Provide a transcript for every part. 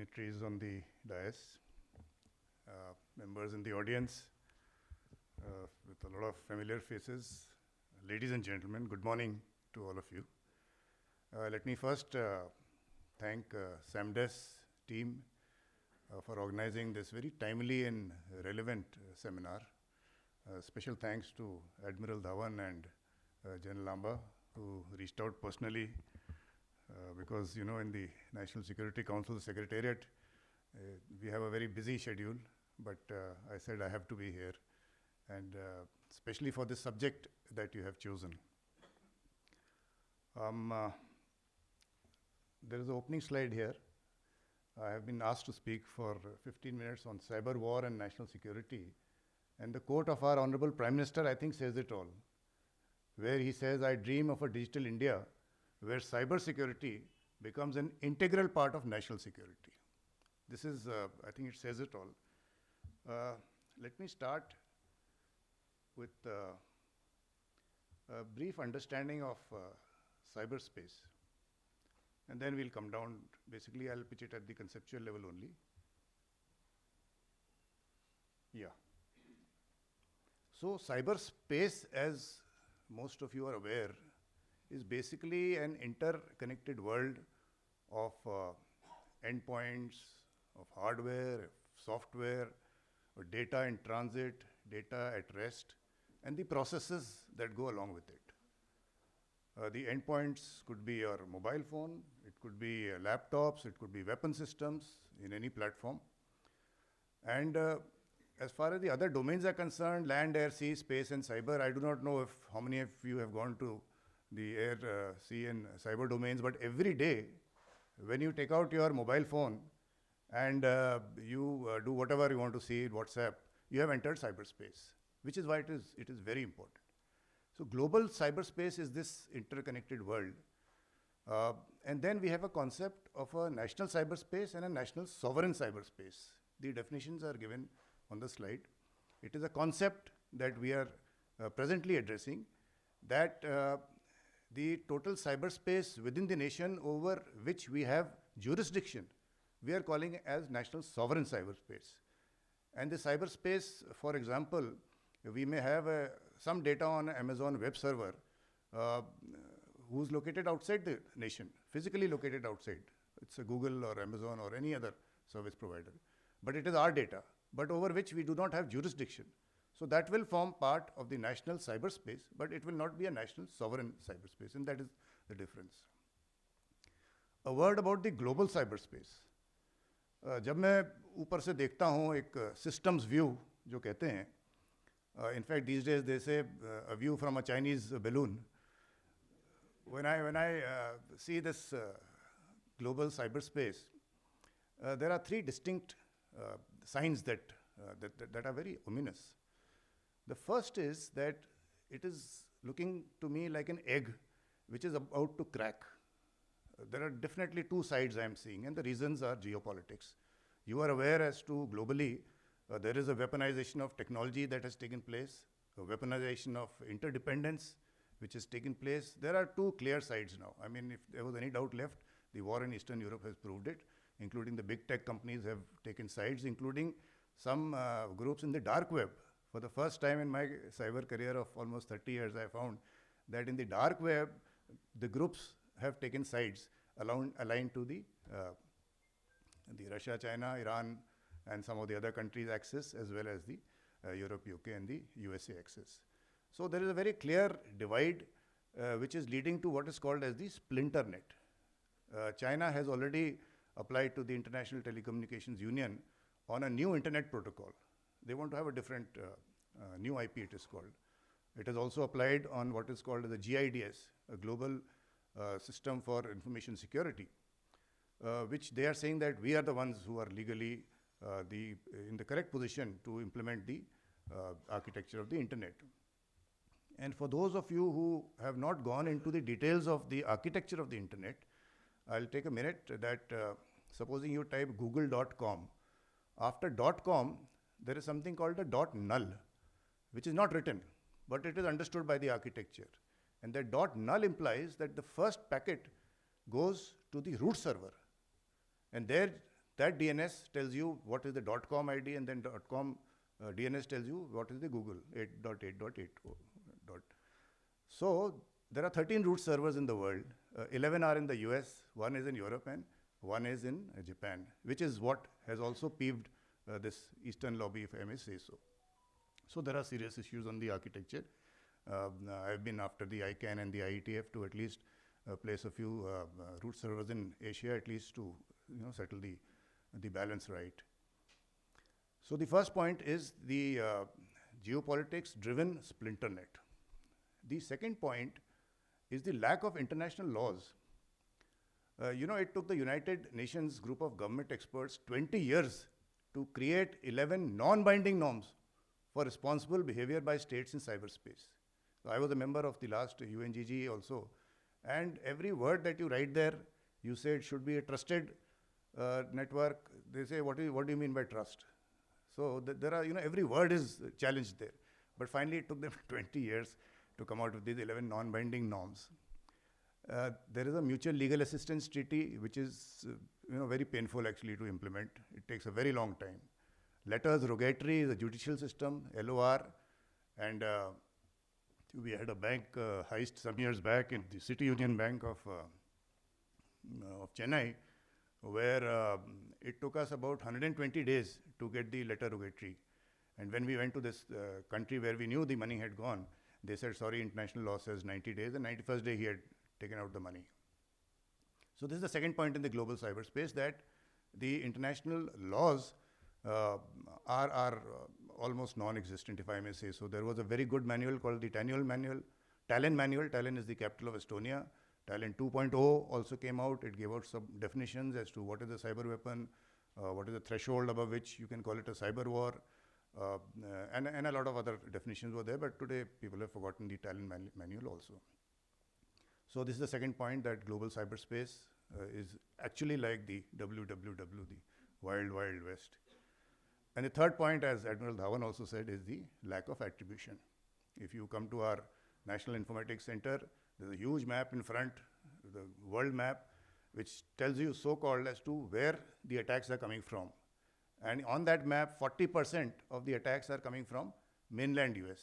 dignitaries on the dais, members in the audience, with a lot of familiar faces, ladies and gentlemen, good morning to all of you. Let me first thank SAMDES team for organizing this very timely and relevant seminar. Special thanks to Admiral Dhawan and General Lamba, who reached out personally because, you know, in the National Security Council Secretariat, we have a very busy schedule, but I said I have to be here, and especially for this subject that you have chosen. There is an opening slide here. I have been asked to speak for 15 minutes on cyber war and national security, and the quote of our Honorable Prime Minister, I think, says it all, where he says, "I dream of a digital India where cyber security becomes an integral part of national security." This is, I think it says it all. Let me start with a brief understanding of cyberspace. And then we'll come down. Basically, I'll pitch it at the conceptual level only. Yeah. So cyberspace, as most of you are aware, is basically an interconnected world of endpoints, of hardware, software, data in transit, data at rest, and the processes that go along with it. The endpoints could be your mobile phone, it could be laptops, it could be weapon systems in any platform. And as far as the other domains are concerned, land, air, sea, space, and cyber, I do not know if how many of you have gone to the air, sea, and cyber domains, but every day, when you take out your mobile phone and you do whatever you want to see in WhatsApp, you have entered cyberspace, which is why it is very important. So global cyberspace is this interconnected world. And then we have a concept of a national cyberspace and a national sovereign cyberspace. The definitions are given on the slide. It is a concept that we are presently addressing, that the total cyberspace within the nation over which we have jurisdiction, we are calling it as national sovereign cyberspace. And the cyberspace, for example, we may have some data on Amazon web server who's located outside the nation, physically located outside. It's a Google or Amazon or any other service provider. But it is our data, but over which we do not have jurisdiction. So that will form part of the national cyberspace, but it will not be a national sovereign cyberspace, and that is the difference. A word about the global cyberspace. जब मैं ऊपर से देखता हूँ एक systems view जो कहते हैं, in fact these days they say a view from a Chinese balloon. When I see this global cyberspace, there are three distinct signs that are very ominous. The first is that it is looking to me like an egg which is about to crack. There are definitely two sides I am seeing, and the reasons are geopolitics. You are aware as to globally, there is a weaponization of technology that has taken place, a weaponization of interdependence which has taken place. There are two clear sides now. I mean, if there was any doubt left, the war in Eastern Europe has proved it, including the big tech companies have taken sides, including some groups in the dark web. For the first time in my cyber career of almost 30 years, I found that in the dark web, the groups have taken sides aligned to the Russia, China, Iran, and some of the other countries' axis, as well as the Europe, UK, and the USA axis. So there is a very clear divide which is leading to what is called as the splinter net. China has already applied to the International Telecommunications Union on a new internet protocol. They want to have a different new IP, it is called. It has also applied on what is called the GIDS, a global system for information security, which they are saying that we are the ones who are legally in the correct position to implement the architecture of the internet. And for those of you who have not gone into the details of the architecture of the internet, I'll take a minute that supposing you type google.com, after .com, there is something called a .null, which is not written, but it is understood by the architecture. And that .null implies that the first packet goes to the root server. And there that DNS tells you what is the .com ID, and then .com DNS tells you what is the Google 8.8.8. So there are 13 root servers in the world. 11 are in the US, 1 is in Europe, and 1 is in Japan, which is what has also peeved this Eastern lobby, if I may say so. So there are serious issues on the architecture. I've been after the ICANN and the IETF to at least place a few root servers in Asia, at least to settle the balance right. So the first point is the geopolitics-driven splinter net. The second point is the lack of international laws. It took the United Nations group of government experts 20 years to create 11 non-binding norms for responsible behavior by states in cyberspace. So I was a member of the last UNGG also, and every word that you write there, you say it should be a trusted network. They say, what do you mean by trust? So there are, every word is challenged there. But finally, it took them 20 years to come out with these 11 non-binding norms. There is a mutual legal assistance treaty, which is very painful actually to implement. It takes a very long time. Letters rogatory is a judicial system, LOR, and we had a bank heist some years back in the City Union Bank of Chennai, where it took us about 120 days to get the letter rogatory. And when we went to this country where we knew the money had gone, they said, sorry, international law says 90 days, and 91st day he had taken out the money. So this is the second point in the global cyberspace, that the international laws are almost non-existent, if I may say so. There was a very good manual called the Tallinn manual. Tallinn is the capital of Estonia. Tallinn 2.0 also came out. It gave out some definitions as to what is a cyber weapon, what is the threshold above which you can call it a cyber war, and a lot of other definitions were there, but today people have forgotten the Tallinn manual also. So this is the second point, that global cyberspace is actually like the WWW, the Wild Wild West. And the third point, as Admiral Dhawan also said, is the lack of attribution. If you come to our National Informatics Center, there's a huge map in front, the world map, which tells you so-called as to where the attacks are coming from. And on that map, 40% of the attacks are coming from mainland US,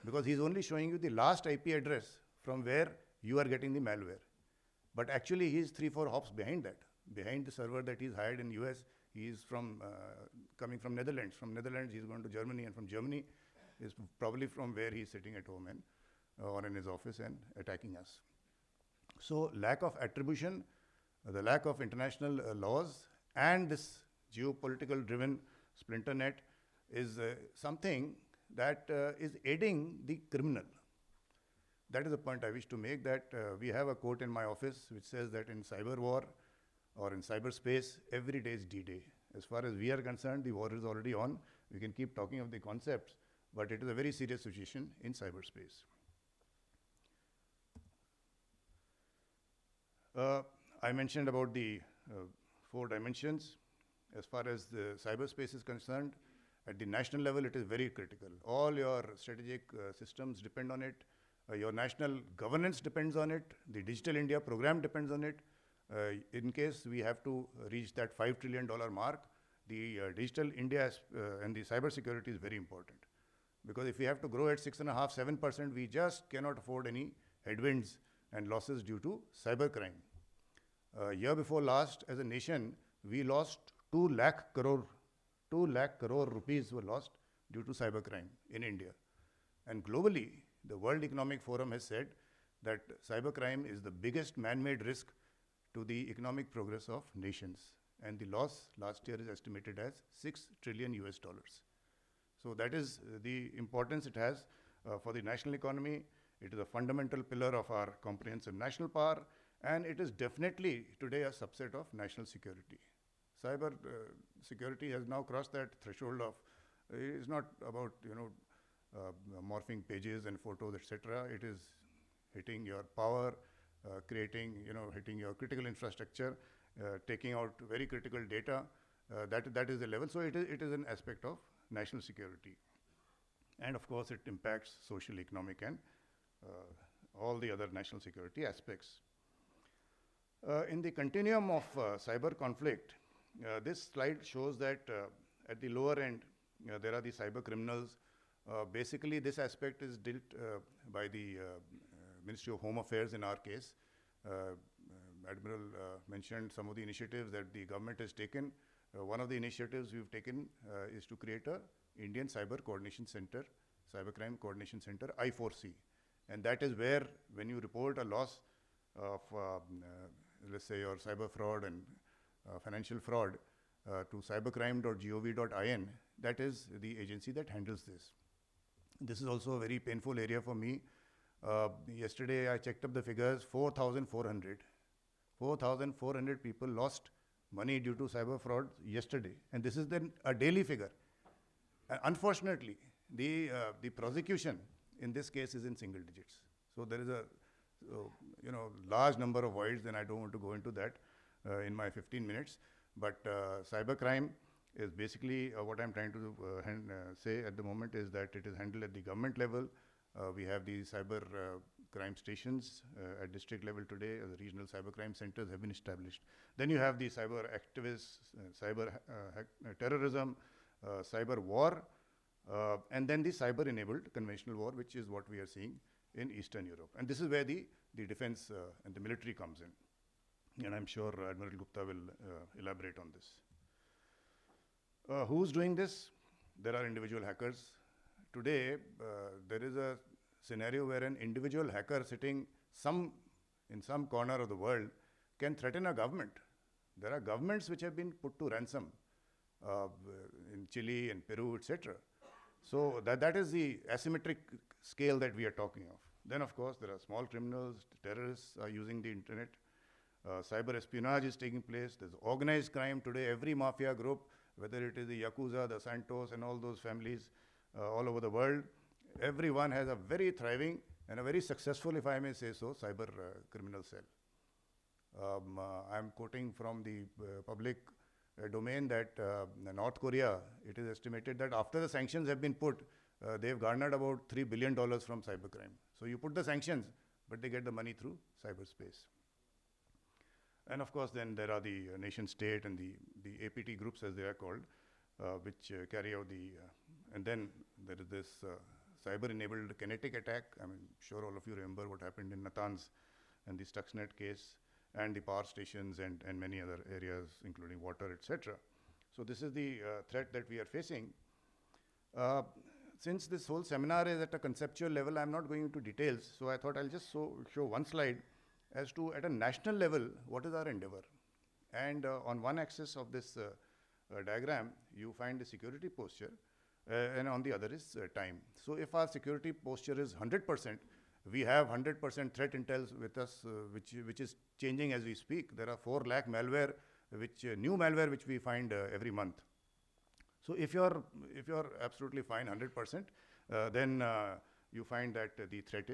because he's only showing you the last IP address from where you are getting the malware. But actually, he's 3-4 hops behind that. Behind the server that he's hired in US, he's coming from Netherlands. From Netherlands, he's going to Germany, and from Germany is probably from where he's sitting at home or in his office and attacking us. So lack of attribution, the lack of international laws, and this geopolitical driven splinter net is something that is aiding the criminal. That is the point I wish to make, that we have a quote in my office which says that in cyber war or in cyberspace, every day is D-Day. As far as we are concerned, the war is already on. We can keep talking of the concepts, but it is a very serious situation in cyberspace. I mentioned about the 4 dimensions. As far as the cyberspace is concerned, at the national level, it is very critical. All your strategic systems depend on it. Your national governance depends on it. The Digital India program depends on it. In case we have to reach that $5 trillion mark, the Digital India and the cybersecurity is very important. Because if we have to grow at 6.5%, 7%, we just cannot afford any headwinds and losses due to cybercrime. Year before last, as a nation, we lost 2 lakh crore rupees were lost due to cybercrime in India. And globally, the World Economic Forum has said that cybercrime is the biggest man-made risk to the economic progress of nations. And the loss last year is estimated as $6 trillion. So that is the importance it has for the national economy. It is a fundamental pillar of our comprehensive national power, and it is definitely today a subset of national security. Cyber security has now crossed that threshold of, it is not about, morphing pages and photos, etc. It is hitting your power, hitting your critical infrastructure, taking out very critical data. That is the level. So it is an aspect of national security. And of course, it impacts social, economic, and all the other national security aspects. In the continuum of cyber conflict, this slide shows that at the lower end, there are the cyber criminals. Basically, this aspect is dealt by the Ministry of Home Affairs in our case. Admiral mentioned some of the initiatives that the government has taken. One of the initiatives we've taken is to create a Indian Cyber Coordination Center, Cybercrime Coordination Center, I4C. And that is where, when you report a loss of, let's say, your cyber fraud and financial fraud to cybercrime.gov.in, that is the agency that handles this. This is also a very painful area for me. Yesterday, I checked up the figures, 4,400 people lost money due to cyber fraud yesterday. And this is then a daily figure. Unfortunately, the prosecution in this case is in single digits. So there is a large number of voids, and I don't want to go into that in my 15 minutes. But cybercrime is basically what I'm trying to say at the moment is that it is handled at the government level. We have the cyber crime stations at district level today. The regional cybercrime centers have been established. Then you have the cyber activists, cyber terrorism, cyber war, and then the cyber-enabled conventional war, which is what we are seeing in Eastern Europe. And this is where the defense and the military comes in. And I'm sure Admiral Gupta will elaborate on this. Who's doing this? There are individual hackers. Today, there is a scenario where an individual hacker sitting in some corner of the world can threaten a government. There are governments which have been put to ransom in Chile and Peru, etc. So that is the asymmetric scale that we are talking of. Then, of course, there are small criminals, terrorists are using the internet. Cyber espionage is taking place. There's organized crime today. Every mafia group, whether it is the Yakuza, the Santos, and all those families all over the world, everyone has a very thriving and a very successful, if I may say so, cyber criminal cell. I'm quoting from the public domain that North Korea, it is estimated that after the sanctions have been put, they've garnered about $3 billion from cybercrime. So you put the sanctions, but they get the money through cyberspace. And of course, then there are the nation state and the APT groups, as they are called, which carry out and then there is this cyber-enabled kinetic attack. I'm sure all of you remember what happened in Natanz and the Stuxnet case and the power stations and many other areas, including water, etc. So this is the threat that we are facing. Since this whole seminar is at a conceptual level, I'm not going into details. So I thought I'll just show one slide as to, at a national level, what is our endeavor. And on one axis of this diagram, you find the security posture, and on the other is time. So if our security posture is 100%, we have 100% threat intel with us, which is changing as we speak. There are 4 lakh malware, new malware which we find every month. So if you're absolutely fine, 100%, then you find that the threat is